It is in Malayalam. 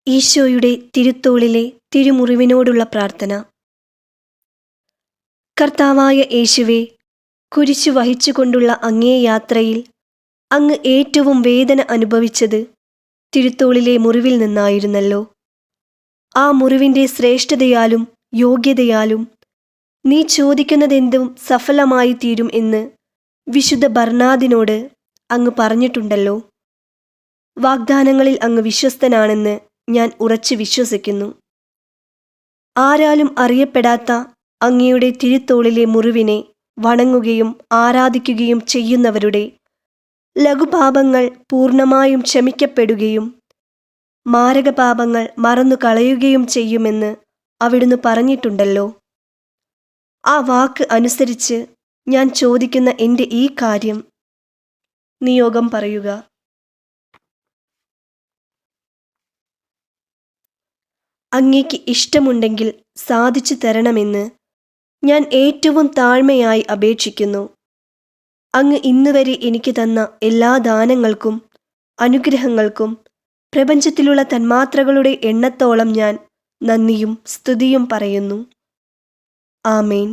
ഈശോയുടെ തിരുത്തോളിലെ തിരുമുറിവിനോടുള്ള പ്രാർത്ഥന. കർത്താവായ യേശുവേ, കുരിശു വഹിച്ചുകൊണ്ടുള്ള അങ്ങേ യാത്രയിൽ അങ്ങ് ഏറ്റവും വേദന അനുഭവിച്ചത് തിരുത്തോളിലെ മുറിവിൽ നിന്നായിരുന്നല്ലോ. ആ മുറിവിൻ്റെ ശ്രേഷ്ഠതയാലും യോഗ്യതയാലും നീ ചോദിക്കുന്നതെന്തും സഫലമായി തീരും എന്ന് വിശുദ്ധ ബർണാദിനോട് അങ്ങ് പറഞ്ഞിട്ടുണ്ടല്ലോ. വാഗ്ദാനങ്ങളിൽ അങ്ങ് വിശ്വസ്തനാണെന്ന് ഞാൻ ഉറച്ചു വിശ്വസിക്കുന്നു. ആരാലും അറിയപ്പെടാത്ത അങ്ങയുടെ തിരുത്തോളിലെ മുറിവിനെ വണങ്ങുകയും ആരാധിക്കുകയും ചെയ്യുന്നവരുടെ ലഘുപാപങ്ങൾ പൂർണ്ണമായും ക്ഷമിക്കപ്പെടുകയും മാരകപാപങ്ങൾ മറന്നു കളയുകയും ചെയ്യുമെന്ന് അവിടുന്ന് പറഞ്ഞിട്ടുണ്ടല്ലോ. ആ വാക്ക് അനുസരിച്ച് ഞാൻ ചോദിക്കുന്ന എൻ്റെ ഈ കാര്യം നിയോഗം പറയുക. അങ്ങേക്ക് ഇഷ്ടമുണ്ടെങ്കിൽ സാധിച്ചു തരണമെന്ന് ഞാൻ ഏറ്റവും താഴ്മയായി അപേക്ഷിക്കുന്നു. അങ്ങ് ഇന്നുവരെ എനിക്ക് തന്ന എല്ലാ ദാനങ്ങൾക്കും അനുഗ്രഹങ്ങൾക്കും പ്രപഞ്ചത്തിലുള്ള തന്മാത്രകളുടെ എണ്ണത്തോളം ഞാൻ നന്ദിയും സ്തുതിയും പറയുന്നു. ആമേൻ.